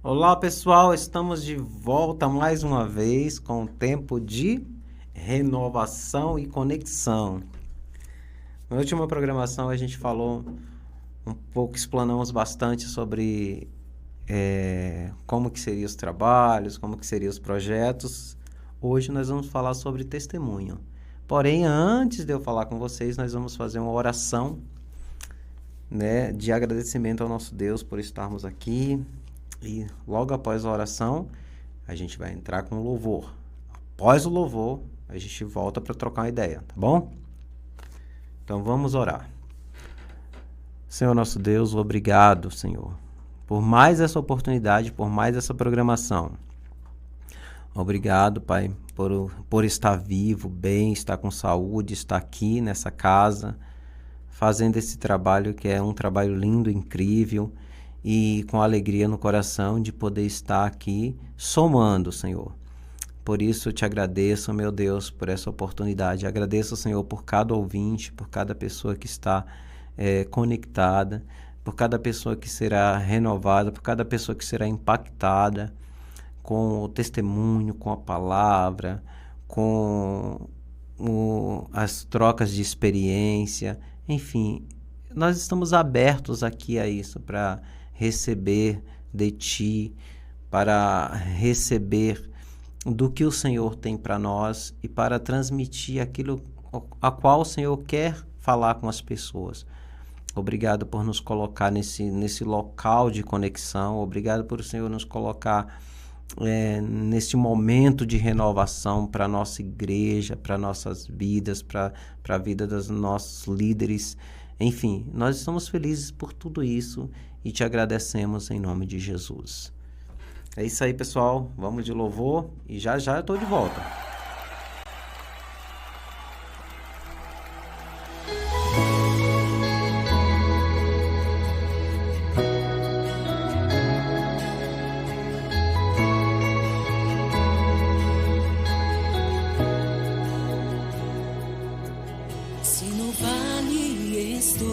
Olá pessoal, estamos de volta mais uma vez com o tempo de renovação e conexão. Na última programação a gente falou um pouco, explanamos bastante sobre como que seriam os trabalhos, como que seriam os projetos. Hoje nós vamos falar sobre testemunho. Porém, antes de eu falar com vocês, nós vamos fazer uma oração, de agradecimento ao nosso Deus por estarmos aqui. E logo após a oração, a gente vai entrar com o louvor. Após o louvor, a gente volta para trocar uma ideia, tá bom? Então vamos orar. Senhor nosso Deus, obrigado, Senhor, por mais essa oportunidade, por mais essa programação. Obrigado, Pai, por estar vivo, bem, estar com saúde, estar aqui nessa casa, fazendo esse trabalho que é um trabalho lindo, incrível, e com alegria no coração de poder estar aqui somando, Senhor. Por isso eu te agradeço, meu Deus, por essa oportunidade. Agradeço, Senhor, por cada ouvinte, por cada pessoa que está conectada, por cada pessoa que será renovada, por cada pessoa que será impactada com o testemunho, com a palavra, com as trocas de experiência. Enfim, nós estamos abertos aqui a isso, para receber de Ti, para receber do que o Senhor tem para nós e para transmitir aquilo a qual o Senhor quer falar com as pessoas. Obrigado por nos colocar nesse local de conexão. Obrigado por o Senhor nos colocar nesse momento de renovação para a nossa igreja, para nossas vidas, para a vida dos nossos líderes. Enfim, nós estamos felizes por tudo isso e te agradecemos em nome de Jesus. É isso aí, pessoal. Vamos de louvor e já eu estou de volta. Se no vale estou,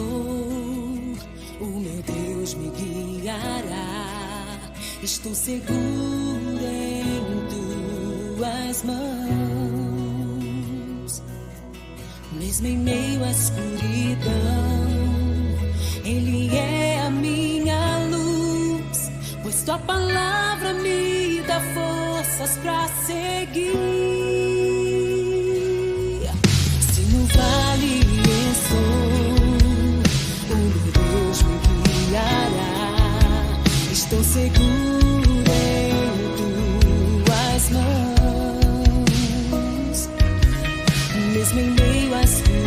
o meu Deus me guiará. Estou seguro em tuas mãos. Mesmo em meio à escuridão, Ele é a minha luz, pois tua palavra me dá forças pra seguir. Se no vale estou, o meu Deus me guiará. Estou seguro em tuas mãos. Mesmo em meio à escuridão,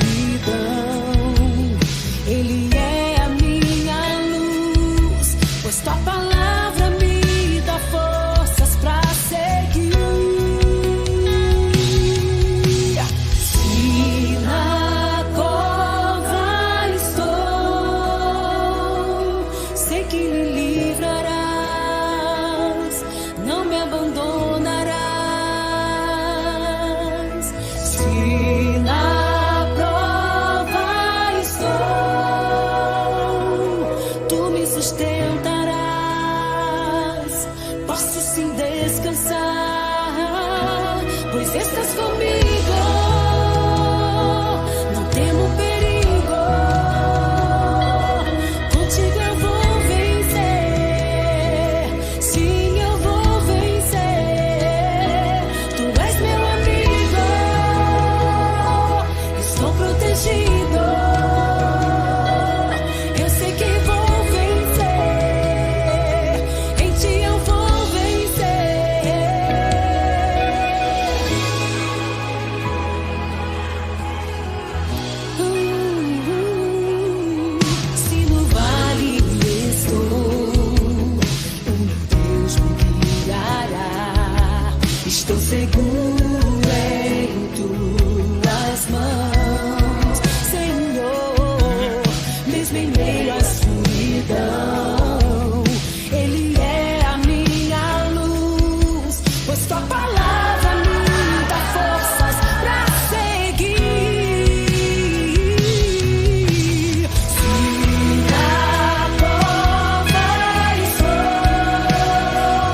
Ele é a minha luz, pois tua palavra me dá forças pra seguir. Se na cova estou, sei que me livrarás, não me abandonarás. Se na prova estou, tu me sustentarás. Posso sim descansar, pois estás comigo. Não temo perigo, contigo eu vou vencer. Sim, eu vou vencer. Tu és meu amigo, estou protegido. Eu sei que vou vencer, em Ti eu vou vencer. Se no vale estou, o meu Deus me guiará. Estou seguro em tuas mãos, Senhor. Mesmo em meio à escuridão, Ele é a minha luz, pois tua palavra me dá forças pra seguir. Se na prova estou,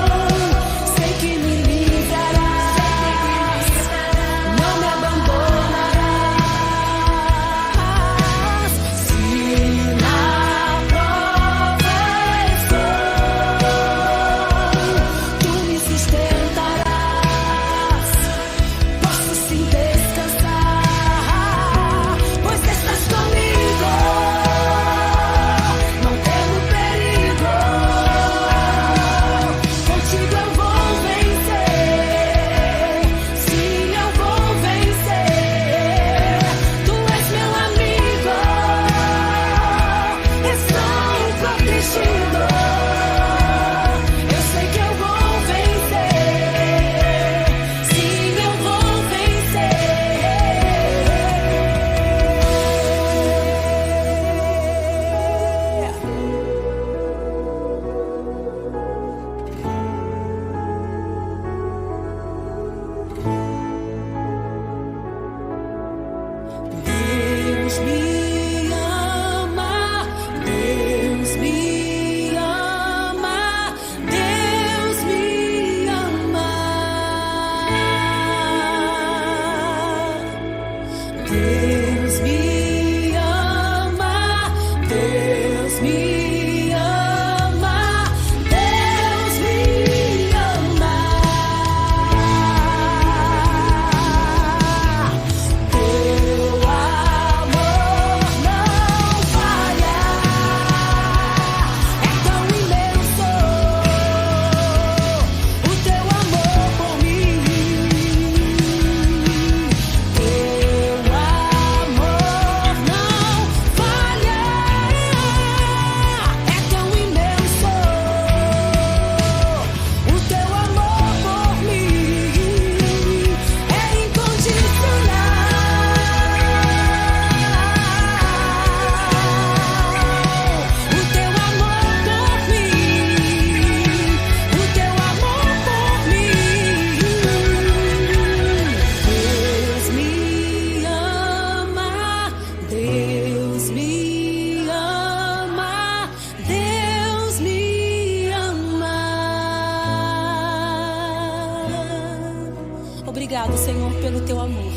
Obrigado, Senhor, pelo teu amor.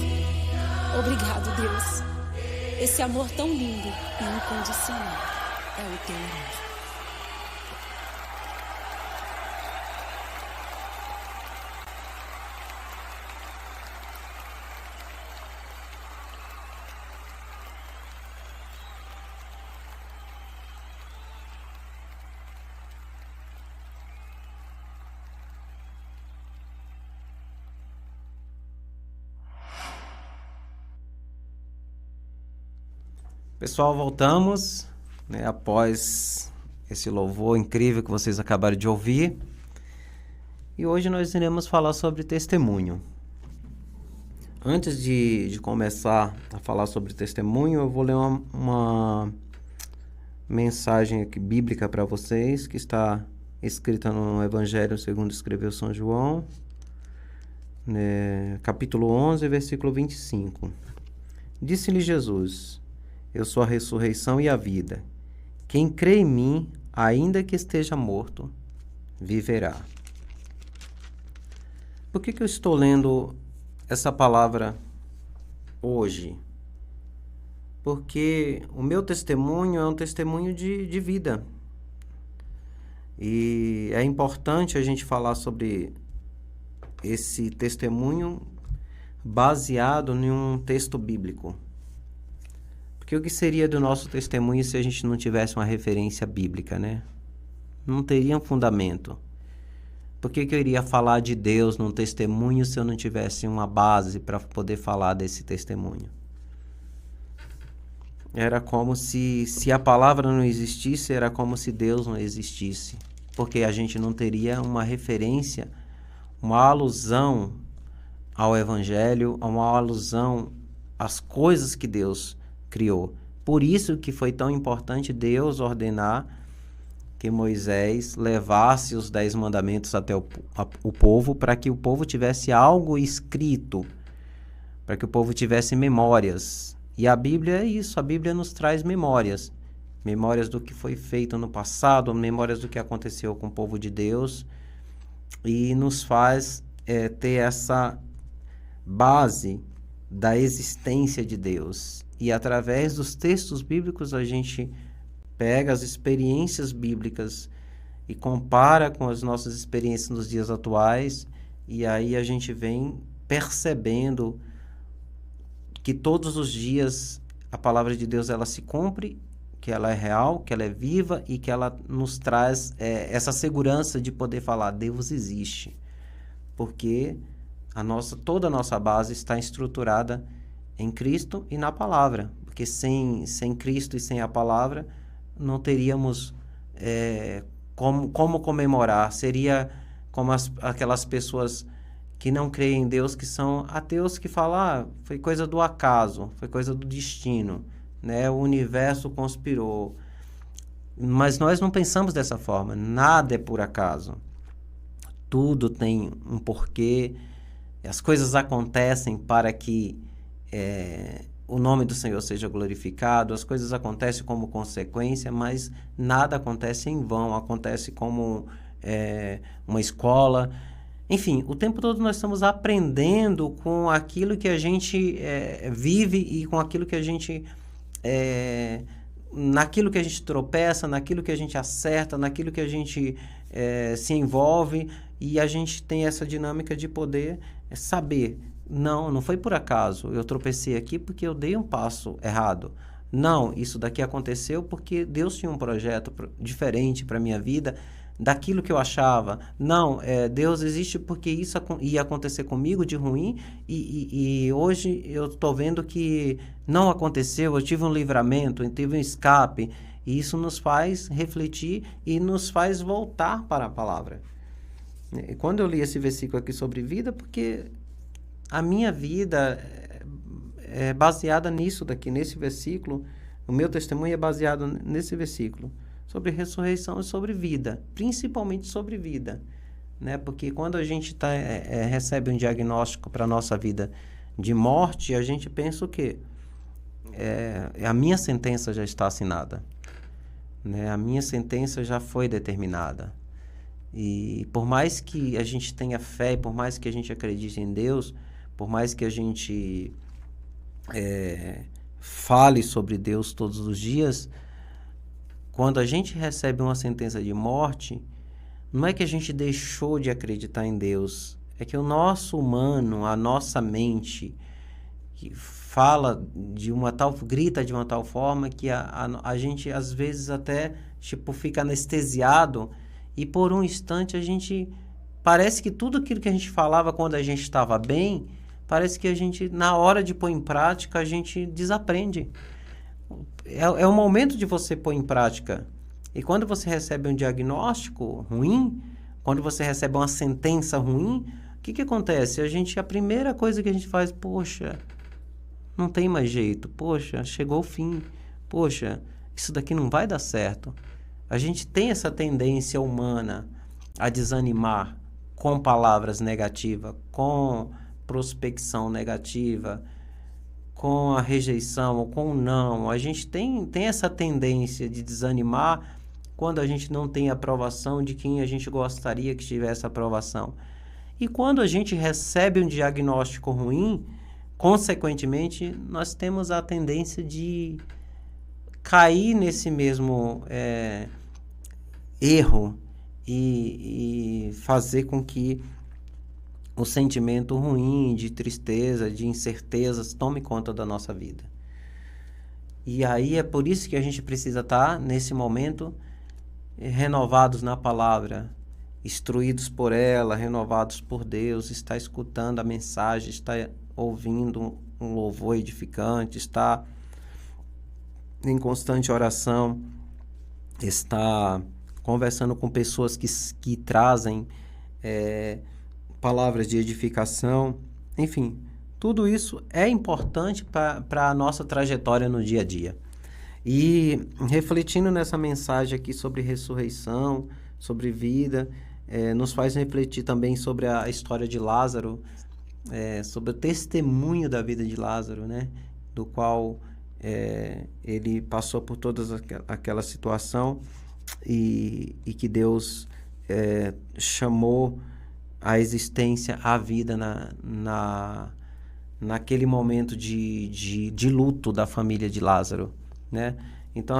Obrigado, Deus. Esse amor tão lindo e incondicional é o teu amor. Pessoal, voltamos, né, após esse louvor incrível que vocês acabaram de ouvir. E hoje nós iremos falar sobre testemunho. Antes de começar a falar sobre testemunho, eu vou ler uma mensagem aqui bíblica para vocês, que está escrita no Evangelho segundo escreveu São João, né, capítulo 11, versículo 25. Disse-lhe Jesus: Eu sou a ressurreição e a vida. Quem crê em mim, ainda que esteja morto, viverá. Por que eu estou lendo essa palavra hoje? Porque o meu testemunho é um testemunho de vida. E é importante a gente falar sobre esse testemunho baseado em um texto bíblico. Porque o que seria do nosso testemunho se a gente não tivesse uma referência bíblica, né? Não teria um fundamento. Por que eu iria falar de Deus num testemunho se eu não tivesse uma base para poder falar desse testemunho? Era como se a palavra não existisse, era como se Deus não existisse. Porque a gente não teria uma referência, uma alusão ao Evangelho, uma alusão às coisas que Deus criou. Por isso que foi tão importante Deus ordenar que Moisés levasse os 10 mandamentos até o povo, para que o povo tivesse algo escrito, para que o povo tivesse memórias. E a Bíblia é isso, a Bíblia nos traz memórias. Memórias do que foi feito no passado, memórias do que aconteceu com o povo de Deus, e nos faz ter essa base da existência de Deus. E através dos textos bíblicos a gente pega as experiências bíblicas e compara com as nossas experiências nos dias atuais, e aí a gente vem percebendo que todos os dias a palavra de Deus ela se cumpre, que ela é real, que ela é viva e que ela nos traz essa segurança de poder falar: Deus existe, porque toda a nossa base está estruturada em Cristo e na palavra, porque sem Cristo e sem a palavra não teríamos como comemorar. Seria como aquelas pessoas que não creem em Deus, que são ateus, que falam: foi coisa do acaso, foi coisa do destino, né? O universo conspirou. Mas nós não pensamos dessa forma. Nada é por acaso. Tudo tem um porquê. As coisas acontecem para que o nome do Senhor seja glorificado. As coisas acontecem como consequência, mas nada acontece em vão. Acontece como uma escola. Enfim, o tempo todo nós estamos aprendendo com aquilo que a gente vive e com aquilo que a gente... naquilo que a gente tropeça, naquilo que a gente acerta, naquilo que a gente se envolve, e a gente tem essa dinâmica de poder saber: não foi por acaso, eu tropecei aqui porque eu dei um passo errado. Não, isso daqui aconteceu porque Deus tinha um projeto diferente para a minha vida daquilo que eu achava. Não, Deus existe porque isso ia acontecer comigo de ruim, e hoje eu estou vendo que não aconteceu, eu tive um livramento, eu tive um escape, e isso nos faz refletir e nos faz voltar para a palavra. E quando eu li esse versículo aqui sobre vida, porque a minha vida é baseada nisso daqui, nesse versículo, o meu testemunho é baseado nesse versículo, sobre ressurreição e sobre vida, principalmente sobre vida, né? Porque quando a gente recebe um diagnóstico para a nossa vida de morte, a gente pensa o quê? A minha sentença já está assinada, né? A minha sentença já foi determinada. E por mais que a gente tenha fé, por mais que a gente acredite em Deus, por mais que a gente fale sobre Deus todos os dias, quando a gente recebe uma sentença de morte, não é que a gente deixou de acreditar em Deus, é que o nosso humano, a nossa mente, que fala grita de uma tal forma que a gente às vezes até fica anestesiado e por um instante a gente parece que tudo aquilo que a gente falava quando a gente estava bem, parece que a gente, na hora de pôr em prática, a gente desaprende. É o momento de você pôr em prática. E quando você recebe um diagnóstico ruim, quando você recebe uma sentença ruim, o que acontece? A primeira coisa que a gente faz, poxa, não tem mais jeito, poxa, chegou o fim, poxa, isso daqui não vai dar certo. A gente tem essa tendência humana a desanimar com palavras negativas, com prospecção negativa, com a rejeição ou com o não. A gente tem essa tendência de desanimar quando a gente não tem aprovação de quem a gente gostaria que tivesse aprovação. E quando a gente recebe um diagnóstico ruim, consequentemente, nós temos a tendência de cair nesse mesmo erro e fazer com que o sentimento ruim de tristeza, de incertezas tome conta da nossa vida. E aí é por isso que a gente precisa estar, nesse momento, renovados na palavra, instruídos por ela, renovados por Deus, estar escutando a mensagem, estar ouvindo um louvor edificante, estar em constante oração, estar conversando com pessoas que trazem palavras de edificação, enfim, tudo isso é importante para a nossa trajetória no dia a dia. E refletindo nessa mensagem aqui sobre ressurreição, sobre vida, nos faz refletir também sobre a história de Lázaro, sobre o testemunho da vida de Lázaro, né? Do qual ele passou por toda aquela situação e que Deus chamou a existência, a vida naquele momento de luto da família de Lázaro, né? Então,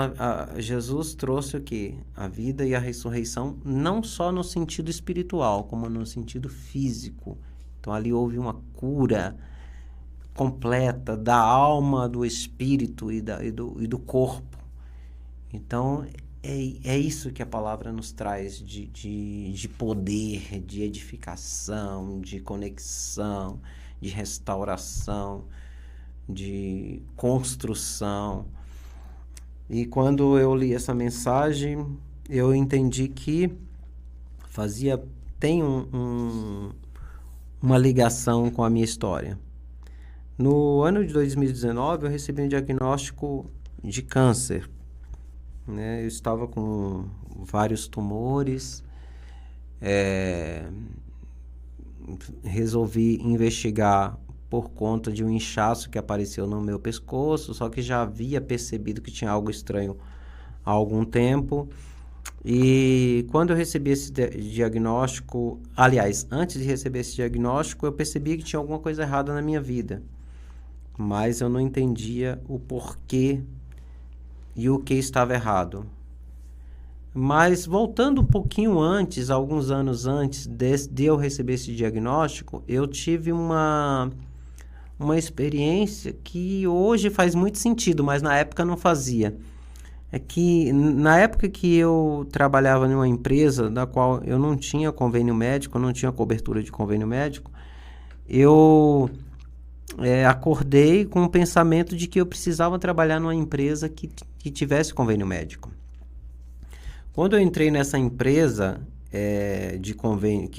Jesus trouxe o quê? A vida e a ressurreição, não só no sentido espiritual, como no sentido físico. Então, ali houve uma cura completa da alma, do espírito e do corpo. Então, é isso que a palavra nos traz de poder, de edificação, de conexão, de restauração, de construção. E quando eu li essa mensagem, eu entendi que tem uma ligação com a minha história. No ano de 2019, eu recebi um diagnóstico de câncer, né? Eu estava com vários tumores, resolvi investigar por conta de um inchaço que apareceu no meu pescoço, só que já havia percebido que tinha algo estranho há algum tempo. E quando eu recebi esse diagnóstico, aliás, antes de receber esse diagnóstico, eu percebi que tinha alguma coisa errada na minha vida, mas eu não entendia o porquê e o que estava errado. Mas voltando um pouquinho antes, alguns anos antes de eu receber esse diagnóstico, eu tive uma experiência que hoje faz muito sentido, mas na época não fazia. É que na época que eu trabalhava em uma empresa da qual eu não tinha convênio médico, não tinha cobertura de convênio médico, eu acordei com o pensamento de que eu precisava trabalhar numa empresa que tivesse convênio médico. Quando eu entrei nessa empresa de convênio,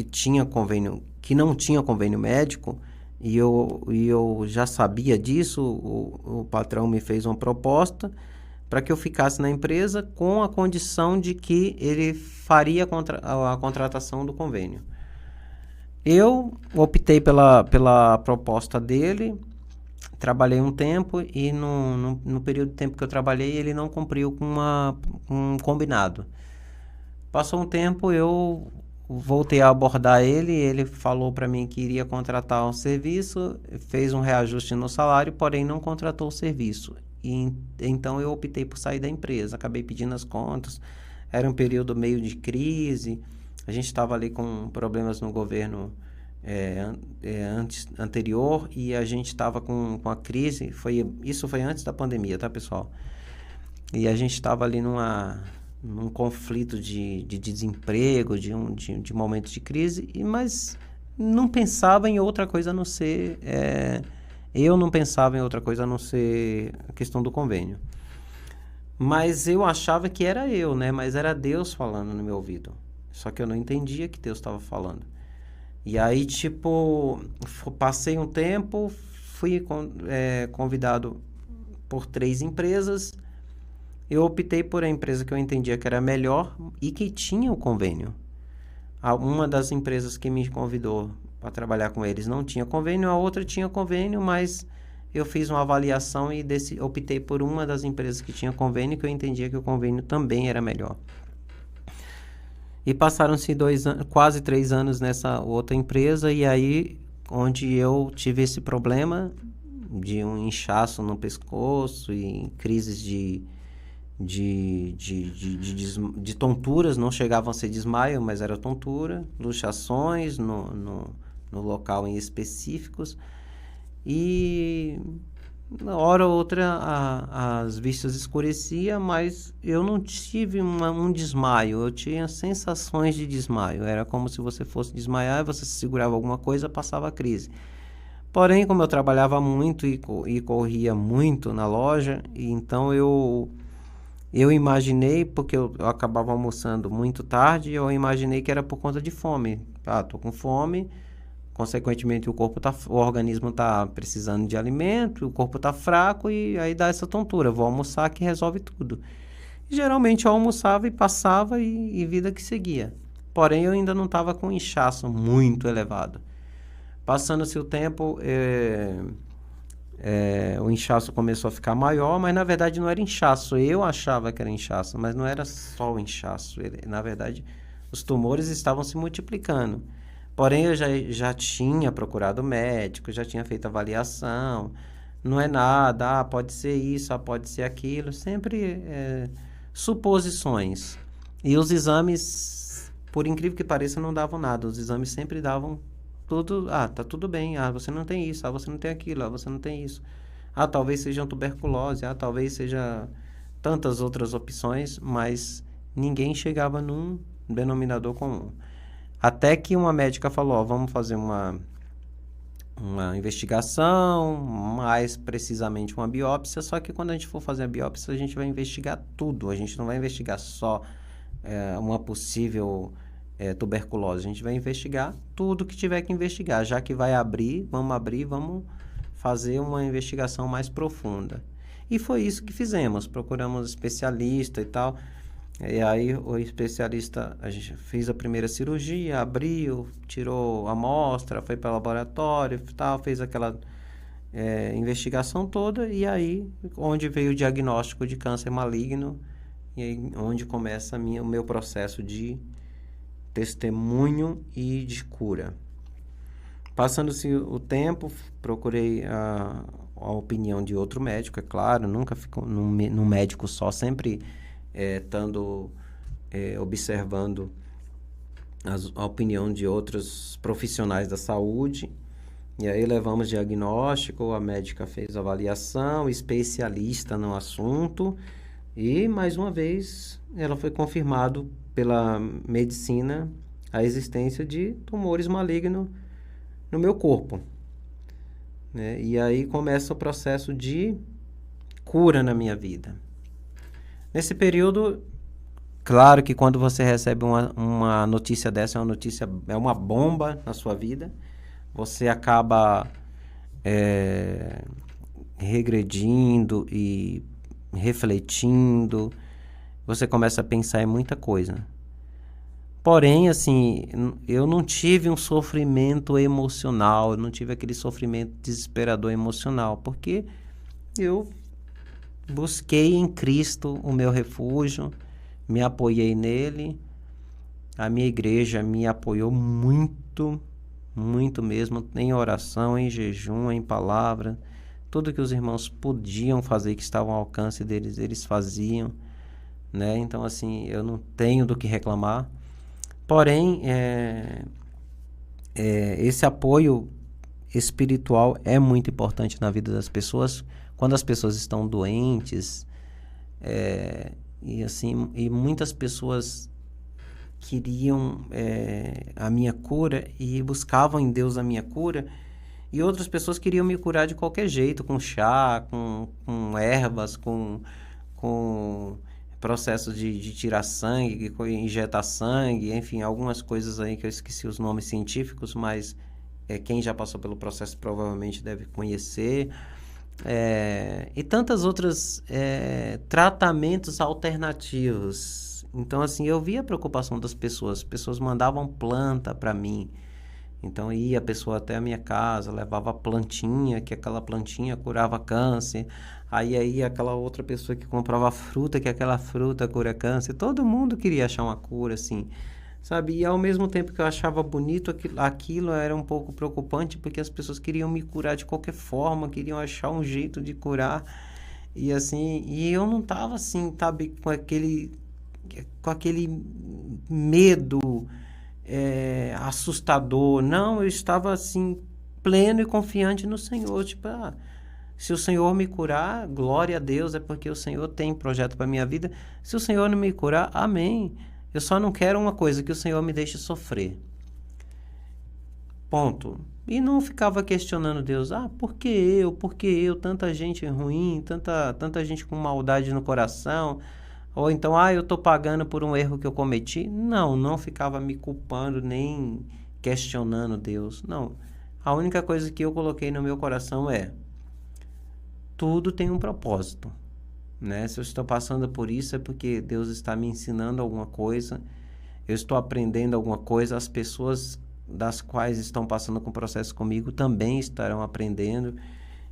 que não tinha convênio médico, e eu já sabia disso, o patrão me fez uma proposta para que eu ficasse na empresa com a condição de que ele faria a contratação do convênio. Eu optei pela proposta dele, trabalhei um tempo e no período de tempo que eu trabalhei ele não cumpriu com um combinado. Passou um tempo, eu voltei a abordar ele, ele falou para mim que iria contratar um serviço, fez um reajuste no salário, porém não contratou o serviço. Então eu optei por sair da empresa, acabei pedindo as contas, era um período meio de crise, a gente estava ali com problemas no governo anterior e a gente estava com a crise, isso foi antes da pandemia, tá, pessoal? E a gente estava ali num conflito de desemprego, de momentos de crise, mas não pensava em outra coisa a não ser... eu não pensava em outra coisa a não ser a questão do convênio. Mas eu achava que era eu, né? Mas era Deus falando no meu ouvido. Só que eu não entendia que Deus estava falando. E aí, tipo, passei um tempo, fui convidado por 3 empresas. Eu optei por a empresa que eu entendia que era melhor e que tinha o convênio. Uma das empresas que me convidou para trabalhar com eles não tinha convênio, a outra tinha convênio, mas eu fiz uma avaliação e optei por uma das empresas que tinha convênio, que eu entendia que o convênio também era melhor. E passaram-se quase 3 anos nessa outra empresa, e aí onde eu tive esse problema de um inchaço no pescoço e crises de tonturas, não chegavam a ser desmaio, mas era tontura, luxações no local em específicos, e na hora ou outra as vistas escureciam, mas eu não tive um desmaio, eu tinha sensações de desmaio, era como se você fosse desmaiar e você segurava alguma coisa, passava a crise. Porém, como eu trabalhava muito e corria muito na loja, então eu imaginei, porque eu acabava almoçando muito tarde, eu imaginei que era por conta de fome. Tô com fome, consequentemente o organismo está precisando de alimento, o corpo está fraco e aí dá essa tontura. Vou almoçar que resolve tudo. E, geralmente eu almoçava e passava e vida que seguia. Porém, eu ainda não estava com um inchaço muito elevado. Passando-se o tempo... o inchaço começou a ficar maior, mas na verdade não era inchaço. Eu achava que era inchaço, mas não era só o inchaço. Na verdade, os tumores estavam se multiplicando. Porém, eu já tinha procurado médico, já tinha feito avaliação. Não é nada, pode ser isso, pode ser aquilo. Sempre suposições. E os exames, por incrível que pareça, não davam nada. Os exames sempre davam tudo, tá tudo bem, você não tem isso, você não tem aquilo, você não tem isso. Talvez seja uma tuberculose, talvez seja tantas outras opções, mas ninguém chegava num denominador comum. Até que uma médica falou, vamos fazer uma investigação, mais precisamente uma biópsia, só que quando a gente for fazer a biópsia, a gente vai investigar tudo, a gente não vai investigar só uma possível... tuberculose, a gente vai investigar tudo que tiver que investigar, já que vai vamos fazer uma investigação mais profunda. E foi isso que fizemos, procuramos especialista e tal, e aí o especialista, a gente fez a primeira cirurgia, abriu, tirou a amostra, foi para o laboratório, tal, fez aquela investigação toda, e aí onde veio o diagnóstico de câncer maligno, e aí onde começa o meu processo de testemunho e de cura. Passando-se o tempo, procurei a opinião de outro médico, é claro, nunca fico num médico só, sempre estando observando a opinião de outros profissionais da saúde. E aí levamos diagnóstico, a médica fez avaliação, especialista no assunto, e mais uma vez ela foi confirmado pela medicina a existência de tumores malignos no meu corpo, né? E aí começa o processo de cura na minha vida. Nesse período, claro que quando você recebe uma notícia dessa, é uma bomba na sua vida, você acaba regredindo e refletindo, você começa a pensar em muita coisa. Porém, assim, eu não tive um sofrimento emocional, eu não tive aquele sofrimento desesperador emocional, porque eu busquei em Cristo o meu refúgio, me apoiei nele A minha igreja me apoiou muito, muito mesmo, em oração, em jejum, em palavra. Tudo que os irmãos podiam fazer, que estavam ao alcance deles, eles faziam, né? Então, assim, eu não tenho do que reclamar. Porém, esse apoio espiritual é muito importante na vida das pessoas. Quando as pessoas estão doentes, e muitas pessoas queriam a minha cura e buscavam em Deus a minha cura, e outras pessoas queriam me curar de qualquer jeito, com chá, com ervas, com processos de tirar sangue, injetar sangue, enfim, algumas coisas aí que eu esqueci os nomes científicos, mas quem já passou pelo processo provavelmente deve conhecer. E tantas outras tratamentos alternativos. Então, assim, eu via a preocupação das pessoas. As pessoas mandavam planta para mim. Então, ia a pessoa até a minha casa, levava a plantinha, que aquela plantinha curava câncer. Aí aquela outra pessoa que comprava fruta, que aquela fruta cura câncer. Todo mundo queria achar uma cura, assim, sabe? E ao mesmo tempo que eu achava bonito, aquilo era um pouco preocupante, porque as pessoas queriam me curar de qualquer forma, queriam achar um jeito de curar. E assim, e eu não tava assim, sabe, com aquele medo assustador. Não, eu estava assim, pleno e confiante no Senhor. Tipo, se o Senhor me curar, glória a Deus, é porque o Senhor tem projeto para minha vida. Se o Senhor não me curar, amém. Eu só não quero uma coisa, que o Senhor me deixe sofrer. Ponto. E não ficava questionando Deus. Por que eu? Por que eu? Tanta gente ruim, tanta gente com maldade no coração. Ou então, eu estou pagando por um erro que eu cometi. Não ficava me culpando, nem questionando Deus. Não. A única coisa que eu coloquei no meu coração tudo tem um propósito, né? Se eu estou passando por isso, é porque Deus está me ensinando alguma coisa, eu estou aprendendo alguma coisa, as pessoas das quais estão passando com o processo comigo também estarão aprendendo,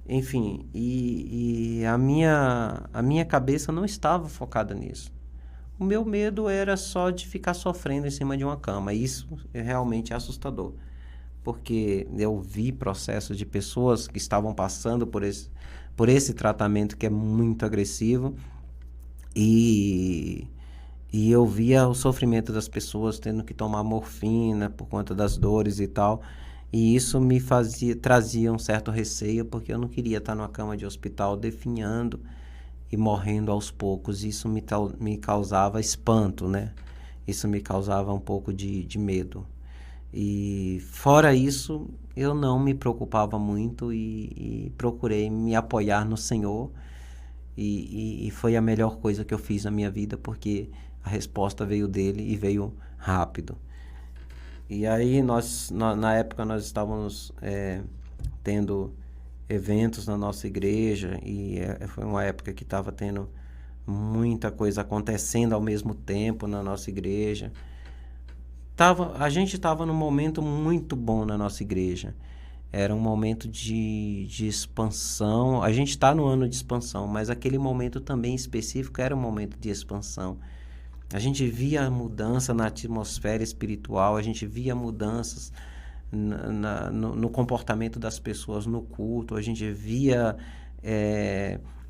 enfim, e a minha cabeça não estava focada nisso. O meu medo era só de ficar sofrendo em cima de uma cama. Isso é realmente assustador, porque eu vi processos de pessoas que estavam passando por esse tratamento que é muito agressivo, e eu via o sofrimento das pessoas tendo que tomar morfina por conta das dores e tal, e isso trazia um certo receio, porque eu não queria estar numa cama de hospital definhando e morrendo aos poucos. Isso me causava espanto, né? Isso me causava um pouco de medo. E fora isso, eu não me preocupava muito e procurei me apoiar no Senhor, e foi a melhor coisa que eu fiz na minha vida, porque a resposta veio dele e veio rápido. E aí na época nós estávamos tendo eventos na nossa igreja, e foi uma época que estava tendo muita coisa acontecendo ao mesmo tempo na nossa igreja. A gente estava num momento muito bom na nossa igreja. Era um momento de expansão. A gente está no ano de expansão, mas aquele momento também específico era um momento de expansão. A gente via mudança na atmosfera espiritual, a gente via mudanças no comportamento das pessoas no culto, a gente via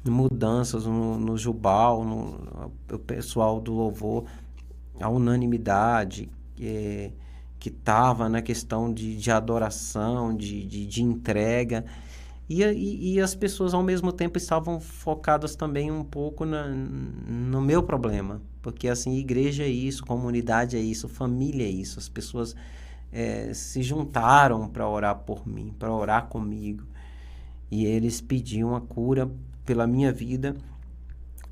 mudanças no Jubal, no pessoal do louvor, a unanimidade que estava na questão de adoração, de entrega, e as pessoas ao mesmo tempo estavam focadas também um pouco no meu problema, porque assim, igreja é isso, comunidade é isso, família é isso. As pessoas se juntaram para orar por mim, para orar comigo, e eles pediam a cura pela minha vida.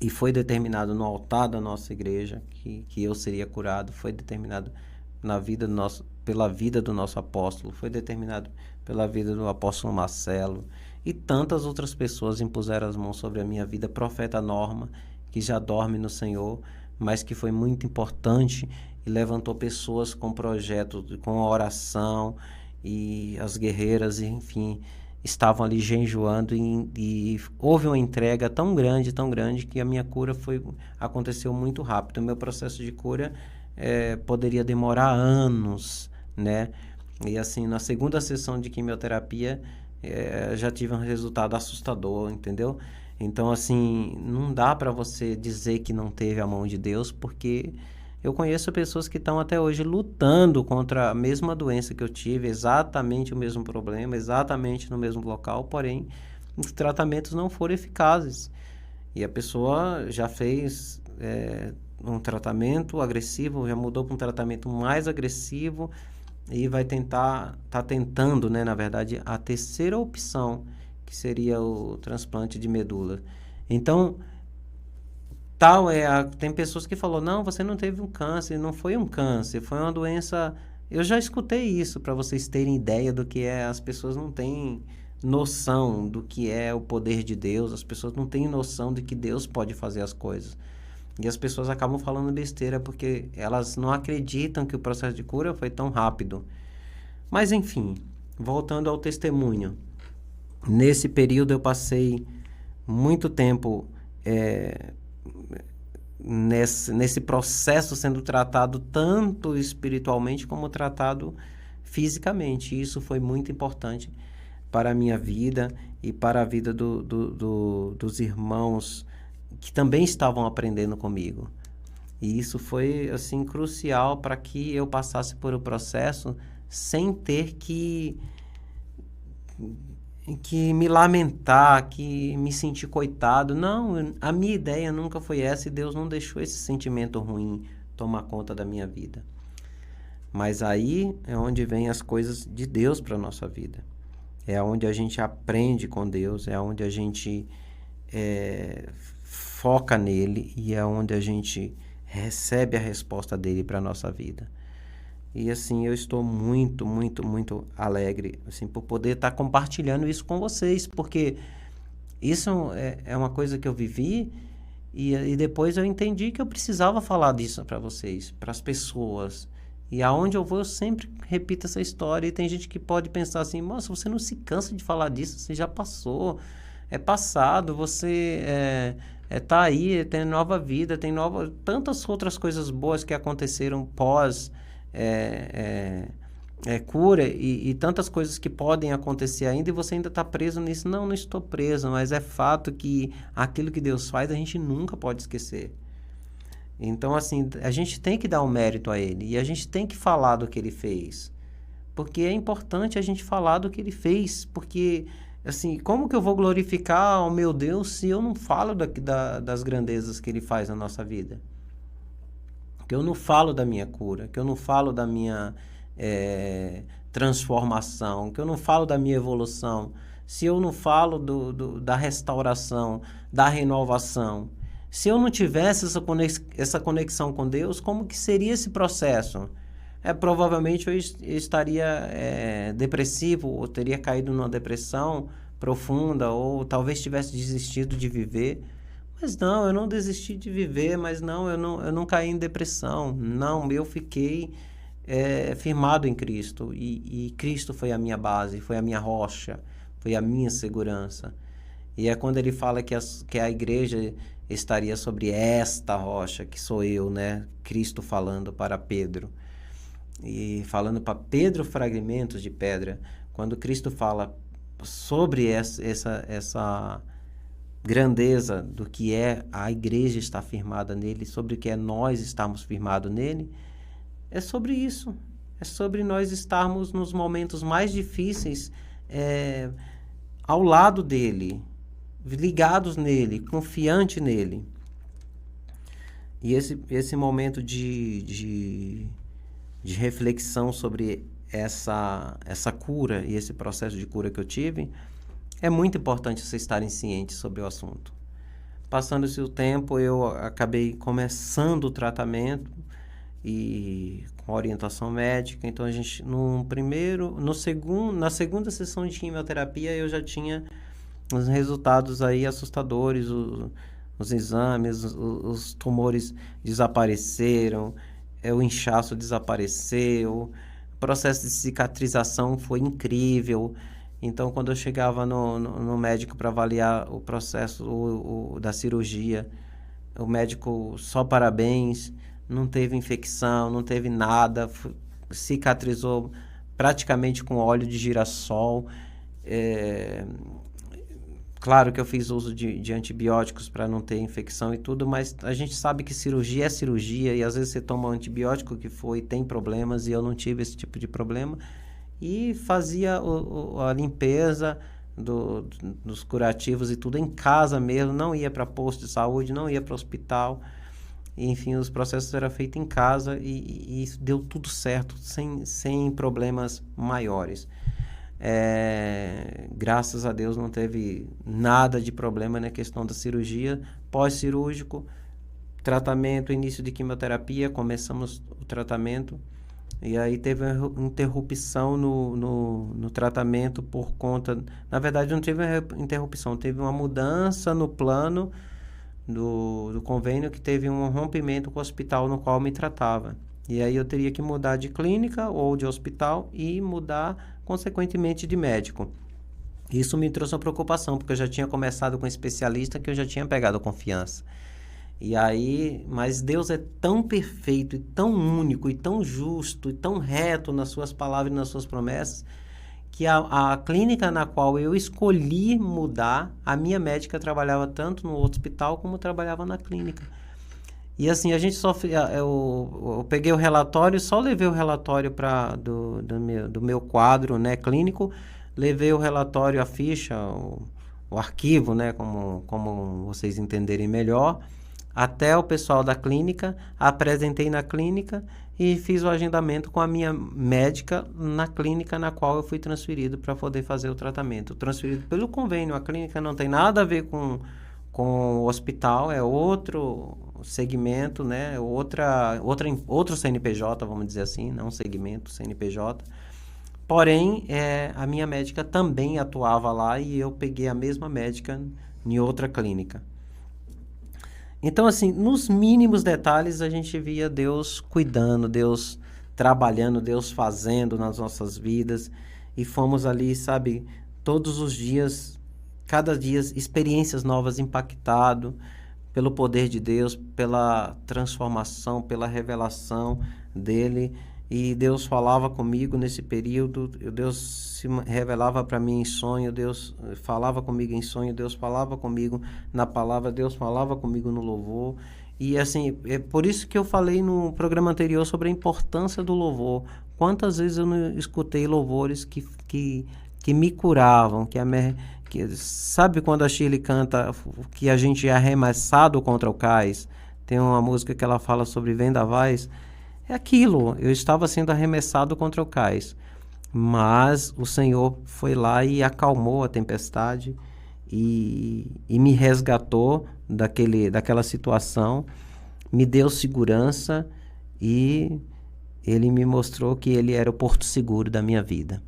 E foi determinado no altar da nossa igreja que eu seria curado. Foi determinado pela vida do nosso apóstolo. Foi determinado pela vida do apóstolo Marcelo. E tantas outras pessoas impuseram as mãos sobre a minha vida. Profeta Norma, que já dorme no Senhor, mas que foi muito importante e levantou pessoas com projetos, com oração. E as guerreiras, enfim, estavam ali jejuando, e houve uma entrega tão grande, que a minha cura aconteceu muito rápido. O meu processo de cura poderia demorar anos, né? E assim, na segunda sessão de quimioterapia, já tive um resultado assustador, entendeu? Então, assim, não dá para você dizer que não teve a mão de Deus, porque eu conheço pessoas que estão até hoje lutando contra a mesma doença que eu tive, exatamente o mesmo problema, exatamente no mesmo local, porém, os tratamentos não foram eficazes. E a pessoa já fez um tratamento agressivo, já mudou para um tratamento mais agressivo e tá tentando, né, na verdade, a terceira opção, que seria o transplante de medula. Então, tem pessoas que falam, não, você não teve um câncer, não foi um câncer, foi uma doença... Eu já escutei isso, para vocês terem ideia do que é. As pessoas não têm noção do que é o poder de Deus, as pessoas não têm noção de que Deus pode fazer as coisas. E as pessoas acabam falando besteira porque elas não acreditam que o processo de cura foi tão rápido. Mas, enfim, voltando ao testemunho. Nesse período eu passei muito tempo nesse processo sendo tratado tanto espiritualmente como tratado fisicamente. Isso foi muito importante para a minha vida e para a vida dos irmãos que também estavam aprendendo comigo. E isso foi, assim, crucial para que eu passasse por um processo sem ter que me lamentar, que me sentir coitado. Não, a minha ideia nunca foi essa e Deus não deixou esse sentimento ruim tomar conta da minha vida. Mas aí é onde vem as coisas de Deus para a nossa vida. É onde a gente aprende com Deus, é onde a gente foca nele e é onde a gente recebe a resposta dele para a nossa vida. E assim, eu estou muito, muito, muito alegre assim, por poder estar compartilhando isso com vocês, porque isso é uma coisa que eu vivi e depois eu entendi que eu precisava falar disso para vocês, para as pessoas. E aonde eu vou, eu sempre repito essa história. E tem gente que pode pensar assim, moça, você não se cansa de falar disso, você já passou, é passado, você tá aí, tem nova vida, tem tantas outras coisas boas que aconteceram pós cura e tantas coisas que podem acontecer ainda e você ainda está preso nisso. Não, não estou preso, mas é fato que aquilo que Deus faz a gente nunca pode esquecer. Então, assim, a gente tem que dar um mérito a ele e a gente tem que falar do que ele fez, porque é importante a gente falar do que ele fez, porque, assim, como que eu vou glorificar o meu Deus se eu não falo das grandezas que ele faz na nossa vida? Que eu não falo da minha cura, que eu não falo da minha transformação, que eu não falo da minha evolução, se eu não falo da restauração, da renovação. Se eu não tivesse essa conexão com Deus, como que seria esse processo? Provavelmente eu estaria depressivo, ou teria caído numa depressão profunda, ou talvez tivesse desistido de viver. Mas não, eu não desisti de viver, mas não, eu não caí em depressão. Não, eu fiquei firmado em Cristo. E Cristo foi a minha base, foi a minha rocha, foi a minha segurança. E é quando ele fala que a igreja estaria sobre esta rocha, que sou eu, né? Cristo falando para Pedro. E falando para Pedro fragmentos de pedra. Quando Cristo fala sobre essa grandeza do que é a igreja estar firmada nele, sobre o que é nós estarmos firmados nele, é sobre isso. É sobre nós estarmos nos momentos mais difíceis ao lado dele, ligados nele, confiante nele. E esse momento de reflexão sobre essa cura e esse processo de cura que eu tive, é muito importante vocês estarem cientes sobre o assunto. Passando-se o tempo, eu acabei começando o tratamento e com orientação médica. Então, a gente, na segunda sessão de quimioterapia, eu já tinha os resultados aí assustadores, os exames, os tumores desapareceram, o inchaço desapareceu, o processo de cicatrização foi incrível. Então, quando eu chegava no médico para avaliar o processo da cirurgia, o médico, só parabéns, não teve infecção, não teve nada, cicatrizou praticamente com óleo de girassol. Claro que eu fiz uso de antibióticos para não ter infecção e tudo, mas a gente sabe que cirurgia é cirurgia e às vezes você toma um antibiótico que tem problemas e eu não tive esse tipo de problema. E fazia a limpeza dos curativos e tudo em casa mesmo, não ia para posto de saúde, não ia para hospital. Enfim, os processos eram feitos em casa e isso deu tudo certo, sem problemas maiores. Graças a Deus não teve nada de problema na questão da cirurgia. Pós-cirúrgico, tratamento, início de quimioterapia, começamos o tratamento e aí teve uma interrupção no tratamento por conta... Na verdade não teve interrupção, teve uma mudança no plano do convênio, que teve um rompimento com o hospital no qual me tratava. E aí eu teria que mudar de clínica ou de hospital e mudar, consequentemente, de médico. Isso me trouxe uma preocupação, porque eu já tinha começado com um especialista que eu já tinha pegado confiança. E aí, mas Deus é tão perfeito, e tão único, e tão justo, e tão reto nas suas palavras e nas suas promessas, que a clínica na qual eu escolhi mudar, a minha médica trabalhava tanto no hospital como trabalhava na clínica. E assim, a gente eu peguei o relatório, só levei o relatório do meu quadro, né, clínico, levei o relatório, a ficha, o arquivo, né, como vocês entenderem melhor, até o pessoal da clínica, apresentei na clínica e fiz o agendamento com a minha médica na clínica na qual eu fui transferido para poder fazer o tratamento. Transferido pelo convênio, a clínica não tem nada a ver com o hospital, é outro segmento, né? Outro CNPJ, vamos dizer assim, não segmento, CNPJ. Porém, a minha médica também atuava lá e eu peguei a mesma médica em outra clínica. Então, assim, nos mínimos detalhes a gente via Deus cuidando, Deus trabalhando, Deus fazendo nas nossas vidas. E fomos ali, sabe, todos os dias, cada dia, experiências novas, impactado pelo poder de Deus, pela transformação, pela revelação dele. E Deus falava comigo nesse período, Deus se revelava para mim em sonho, Deus falava comigo em sonho, Deus falava comigo na palavra, Deus falava comigo no louvor. E assim, é por isso que eu falei no programa anterior sobre a importância do louvor. Quantas vezes eu não escutei louvores que me curavam, sabe quando a Shirley canta que a gente é arremessado contra o cais? Tem uma música que ela fala sobre vendavais. É aquilo, eu estava sendo arremessado contra o cais, mas o Senhor foi lá e acalmou a tempestade e me resgatou daquela situação, me deu segurança e Ele me mostrou que Ele era o porto seguro da minha vida.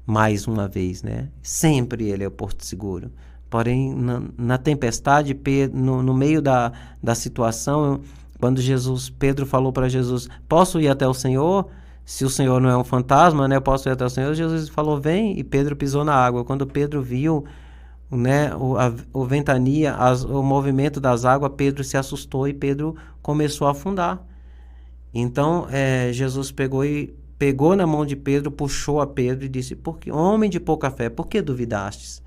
Mais uma vez, né? Sempre Ele é o porto seguro. Porém, na tempestade, no meio da situação... Quando Pedro falou para Jesus, posso ir até o Senhor? Se o Senhor não é um fantasma, né? Eu posso ir até o Senhor? Jesus falou, vem, e Pedro pisou na água. Quando Pedro viu, né, o ventania, o movimento das águas, Pedro se assustou e Pedro começou a afundar. Então, Jesus pegou na mão de Pedro, puxou a Pedro e disse, homem de pouca fé, por que duvidastes?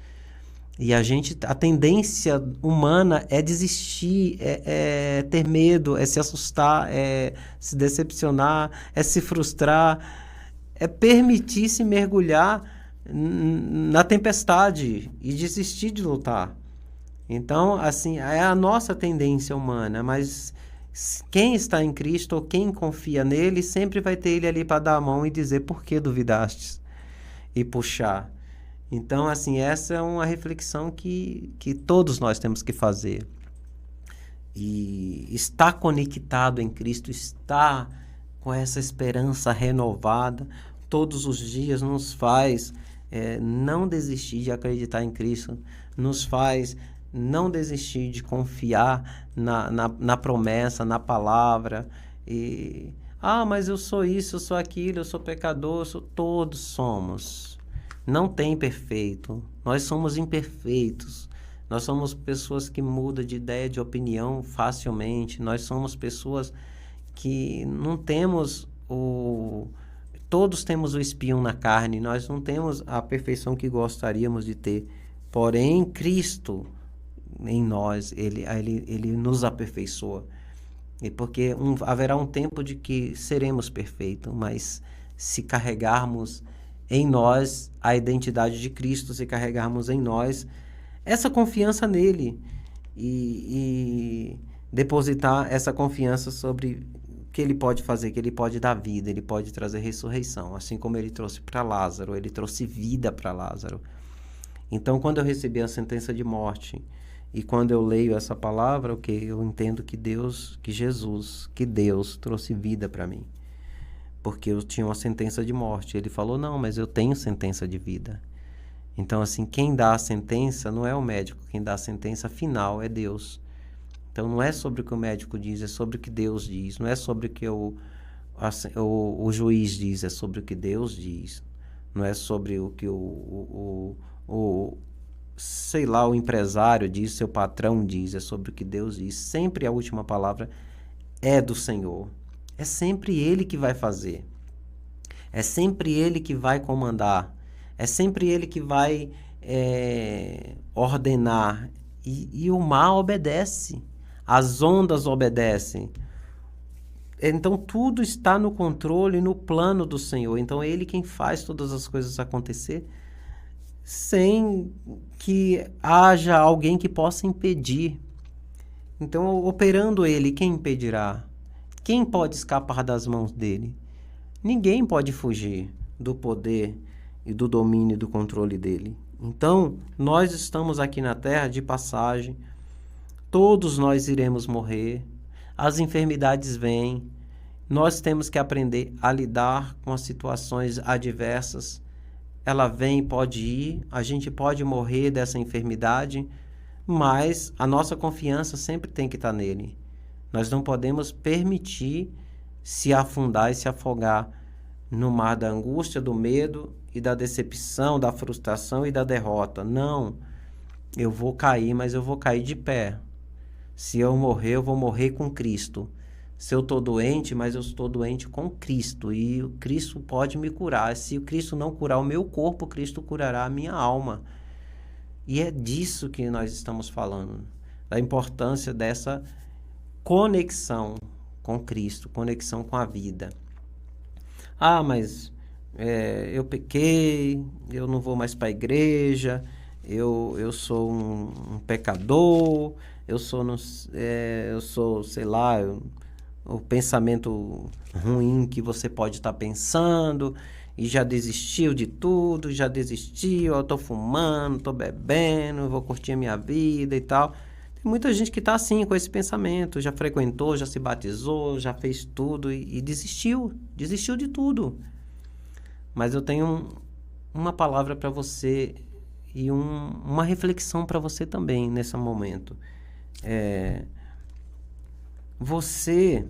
E a tendência humana é desistir, é ter medo, é se assustar, é se decepcionar, é se frustrar, é permitir-se mergulhar na tempestade e desistir de lutar. Então, assim, é a nossa tendência humana, mas quem está em Cristo ou quem confia nele, sempre vai ter ele ali para dar a mão e dizer por que duvidastes e puxar. Então, assim, essa é uma reflexão que todos nós temos que fazer. E estar conectado em Cristo, estar com essa esperança renovada, todos os dias nos faz não desistir de acreditar em Cristo, nos faz não desistir de confiar na promessa, na palavra. Mas eu sou isso, eu sou aquilo, eu sou pecador, todos somos. Não tem perfeito, nós somos imperfeitos, nós somos pessoas que mudam de ideia, de opinião facilmente, nós somos pessoas que não temos todos temos o espinho na carne, nós não temos a perfeição que gostaríamos de ter. Porém, Cristo em nós, ele nos aperfeiçoa. E porque haverá um tempo de que seremos perfeitos, mas se carregarmos em nós a identidade de Cristo, se carregarmos em nós essa confiança nele e depositar essa confiança sobre que ele pode fazer, que ele pode dar vida, ele pode trazer ressurreição, assim como ele trouxe para Lázaro, ele trouxe vida para Lázaro. Então, quando eu recebi a sentença de morte e quando eu leio essa palavra, o que eu entendo que Deus trouxe vida para mim, porque eu tinha uma sentença de morte. Ele falou: não, mas eu tenho sentença de vida. Então, assim, quem dá a sentença não é o médico, quem dá a sentença final é Deus. Então, não é sobre o que o médico diz, é sobre o que Deus diz. Não é sobre o que o juiz diz, é sobre o que Deus diz. Não é sobre o que sei lá, o empresário diz, seu patrão diz, é sobre o que Deus diz. Sempre a última palavra é do Senhor. É sempre Ele que vai fazer. É sempre Ele que vai comandar. É sempre Ele que vai ordenar. E o mar obedece. As ondas obedecem. Então, tudo está no controle, no plano do Senhor. Então, é Ele quem faz todas as coisas acontecer sem que haja alguém que possa impedir. Então, operando Ele, quem impedirá? Quem pode escapar das mãos dele? Ninguém pode fugir do poder e do domínio e do controle dele. Então, nós estamos aqui na terra de passagem. Todos nós iremos morrer. As enfermidades vêm. Nós temos que aprender a lidar com as situações adversas. Ela vem, pode ir, a gente pode morrer dessa enfermidade, mas a nossa confiança sempre tem que estar nele. Nós não podemos permitir se afundar e se afogar no mar da angústia, do medo e da decepção, da frustração e da derrota. Não, eu vou cair, mas eu vou cair de pé. Se eu morrer, eu vou morrer com Cristo. Se eu estou doente, mas eu estou doente com Cristo. E o Cristo pode me curar. Se o Cristo não curar o meu corpo, Cristo curará a minha alma. E é disso que nós estamos falando. Da importância dessa conexão com Cristo, conexão com a vida. Ah, mas eu pequei, eu não vou mais para a igreja, eu sou um pecador, eu sou, sei lá, o pensamento ruim que você pode estar pensando e já desistiu de tudo, já desistiu, eu estou fumando, estou bebendo, vou curtir a minha vida e tal. Tem muita gente que está assim, com esse pensamento, já frequentou, já se batizou, já fez tudo e desistiu de tudo. Mas eu tenho uma palavra para você e uma reflexão para você também nesse momento. Você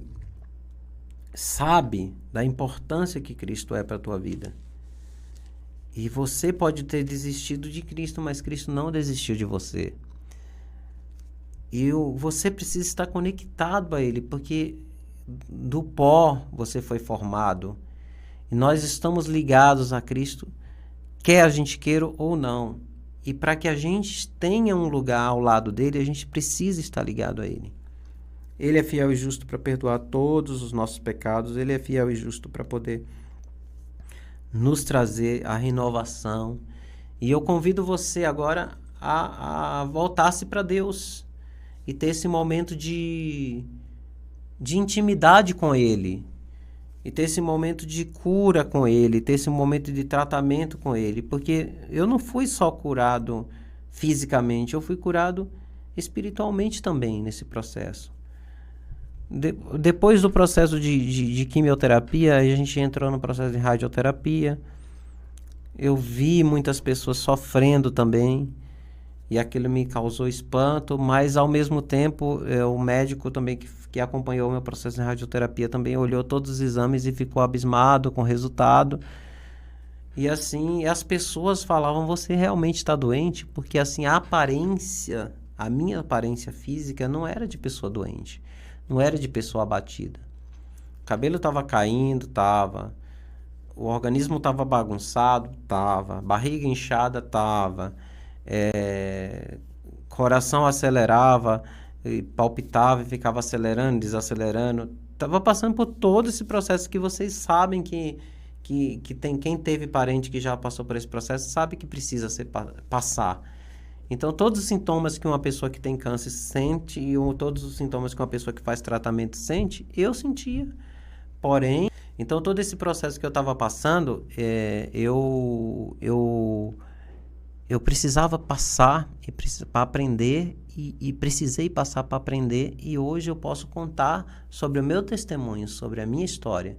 sabe da importância que Cristo é para a tua vida. E você pode ter desistido de Cristo, mas Cristo não desistiu de você. E você precisa estar conectado a Ele, porque do pó você foi formado. E nós estamos ligados a Cristo, quer a gente queira ou não. E para que a gente tenha um lugar ao lado dele, a gente precisa estar ligado a Ele. Ele é fiel e justo para perdoar todos os nossos pecados. Ele é fiel e justo para poder nos trazer a renovação. E eu convido você agora a voltar-se para Deus e ter esse momento de intimidade com Ele. E ter esse momento de cura com Ele, ter esse momento de tratamento com Ele. Porque eu não fui só curado fisicamente, eu fui curado espiritualmente também nesse processo. Depois do processo de quimioterapia, a gente entrou no processo de radioterapia. Eu vi muitas pessoas sofrendo também, e aquilo me causou espanto, mas ao mesmo tempo o médico também que acompanhou o meu processo de radioterapia também olhou todos os exames e ficou abismado com o resultado. E assim, as pessoas falavam: você realmente está doente? Porque assim, a minha aparência física não era de pessoa doente, não era de pessoa abatida. cabelo estava caindo, tava. O organismo estava bagunçado, tava. Barriga inchada, tava. Coração acelerava, e palpitava e ficava acelerando, desacelerando. Tava passando por todo esse processo que vocês sabem que tem. Quem teve parente que já passou por esse processo sabe que precisa passar. Então, todos os sintomas que uma pessoa que tem câncer sente e todos os sintomas que uma pessoa que faz tratamento sente, eu sentia. Porém, então todo esse processo que eu estava passando, eu precisava passar para aprender e precisei passar para aprender, e hoje eu posso contar sobre o meu testemunho, sobre a minha história.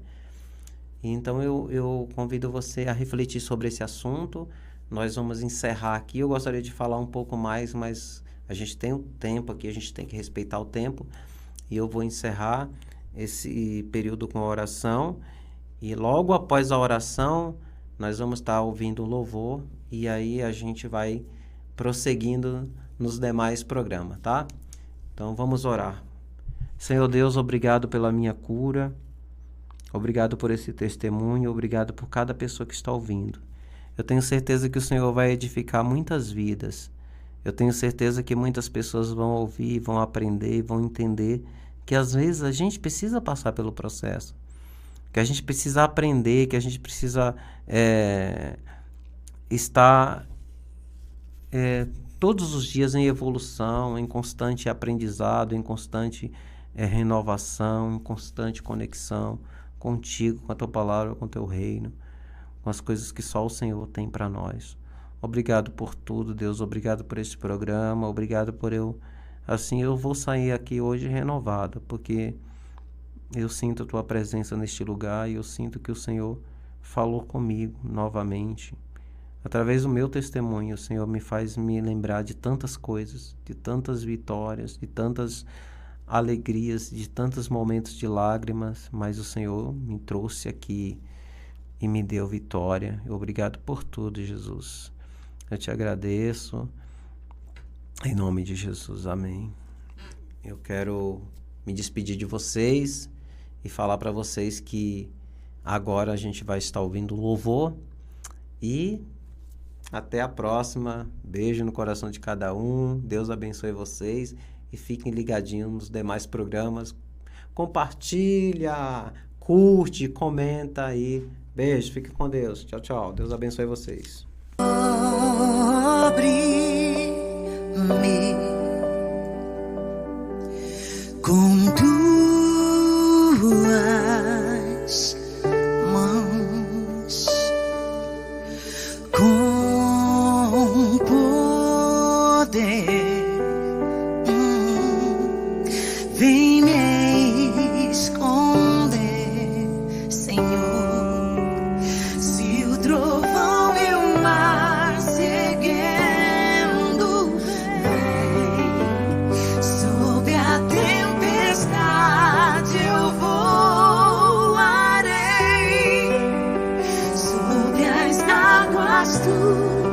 Então eu convido você a refletir sobre esse assunto. Nós vamos encerrar aqui. Eu gostaria de falar um pouco mais, mas a gente tem um tempo aqui, a gente tem que respeitar o tempo. E eu vou encerrar esse período com a oração. E logo após a oração, nós vamos estar ouvindo o louvor. E aí a gente vai prosseguindo nos demais programas, tá? Então vamos orar. Senhor Deus, obrigado pela minha cura. Obrigado por esse testemunho. Obrigado por cada pessoa que está ouvindo. Eu tenho certeza que o Senhor vai edificar muitas vidas. Eu tenho certeza que muitas pessoas vão ouvir, vão aprender, vão entender que às vezes a gente precisa passar pelo processo, que a gente precisa aprender, que a gente precisa estar todos os dias em evolução, em constante aprendizado, em constante renovação, em constante conexão contigo, com a tua palavra, com o teu reino, com as coisas que só o Senhor tem para nós. Obrigado por tudo, Deus. Obrigado por esse programa. Obrigado por eu vou sair aqui hoje renovado, porque eu sinto a tua presença neste lugar e eu sinto que o Senhor falou comigo novamente. Através do meu testemunho, o Senhor me faz me lembrar de tantas coisas, de tantas vitórias, de tantas alegrias, de tantos momentos de lágrimas, mas o Senhor me trouxe aqui e me deu vitória. Obrigado por tudo, Jesus. Eu te agradeço. Em nome de Jesus, amém. Eu quero me despedir de vocês e falar para vocês que agora a gente vai estar ouvindo louvor e até a próxima. Beijo no coração de cada um. Deus abençoe vocês e fiquem ligadinhos nos demais programas. Compartilha, curte, comenta aí. Beijo, fique com Deus. Tchau, tchau. Deus abençoe vocês. Com tuas mãos, com poder, vem me esconder, Senhor. Se o trovão e o mar seguindo vem sobre a tempestade, eu voarei sobre as águas. Tu